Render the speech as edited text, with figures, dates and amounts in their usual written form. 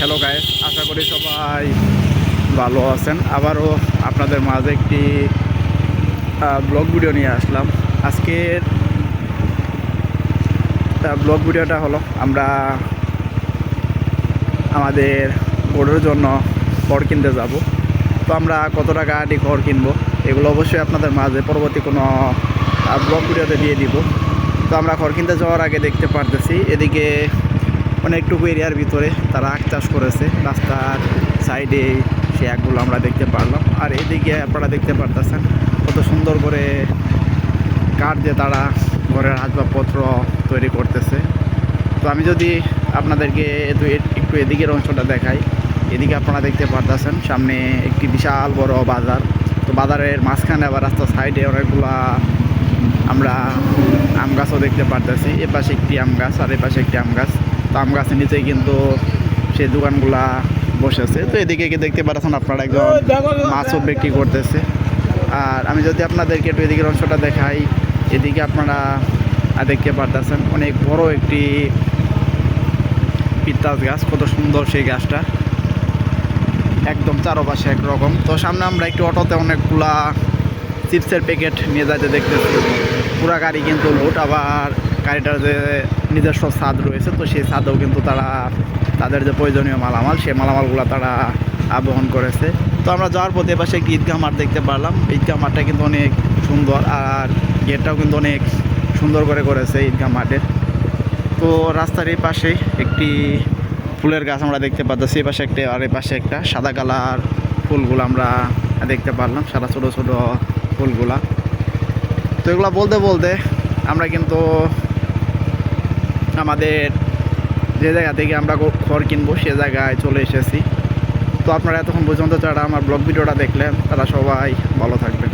Hello guys, আশা করি সবাই ভালো আছেন। আবারও আপনাদের মাঝে একটি ব্লগ ভিডিও নিয়ে আসলাম। আজকের ব্লগ ভিডিওটা হলো আমরা আমাদের গরুর জন্য খড় কিনতে যাব। তো আমরা কত টাকা আটি খড় কিনবো এগুলো অবশ্যই আপনাদের মাঝে পরবর্তী কোনো ব্লগ ভিডিওতে দিয়ে দিব। তো আমরা খড় কিনতে যাওয়ার আগে দেখতে পারতেছি এদিকে অনেকটুকু এরিয়ার ভিতরে তারা আখ চাষ করেছে। রাস্তার সাইডে সে আখগুলো আমরা দেখতে পারলাম। আর এদিকে আপনারা দেখতে পারতেছেন কত সুন্দর করে কাঠ দিয়ে তারা ঘরের আসবাবপত্র তৈরি করতেছে। তো আমি যদি আপনাদেরকে একটু এদিকের অংশটা দেখাই, এদিকে আপনারা দেখতে পারতেছেন সামনে একটি বিশাল বড় বাজার। তো বাজারের মাঝখানে আবার রাস্তার সাইডে অনেকগুলা আমরা আম গাছও দেখতে পারতেছি। এপাশে একটি আম গাছ আর এপাশে একটি আম গাছ। তো আম গাছের নিচেই কিন্তু সেই দোকানগুলা বসেছে। তো এদিকে দেখতে পাচ্ছেন আপনারা একজন মাছও বিক্রি করতেছে। আর আমি যদি আপনাদেরকে একটু এদিকের অংশটা দেখাই, এদিকে আপনারা দেখতে পারতেছেন অনেক বড় একটি পিত্তাস গাছ। কত সুন্দর সেই গাছটা, একদম চারপাশে একরকম। তো সামনে আমরা একটু অটোতে অনেকগুলা চিপসের প্যাকেট নিয়ে যাইতে দেখতেছি। পুরা গাড়ি কিন্তু লোড। আবার গাড়িটার যে নিজস্ব ছাদ রয়েছে, তো সেই ছাদেও কিন্তু তারা তাদের যে প্রয়োজনীয় মালামাল, সেই মালামালগুলো তারা বহন করেছে। তো আমরা যাওয়ার পথে পাশে একটি ঈদগাহ মাঠ দেখতে পারলাম। ঈদগাহ মাঠটা কিন্তু অনেক সুন্দর, আর গেটটাও কিন্তু অনেক সুন্দর করে করেছে ঈদগাহ মাঠের। তো রাস্তার এই পাশে একটি ফুলের গাছ আমরা দেখতে পাচ্ছি, এই পাশে একটা আর এই পাশে একটা সাদা কালার ফুলগুলো আমরা দেখতে পারলাম, সাদা ছোটো ছোটো ফুলগুলা। তো এগুলো বলতে বলতে আমরা কিন্তু আমাদের যে জায়গা থেকে আমরা খড় কিনবো সে জায়গায় চলে এসেছি। তো আপনারা এতক্ষণ পর্যন্ত যারা আমার ব্লগ ভিডিওটা দেখলেন তারা সবাই ভালো থাকবেন।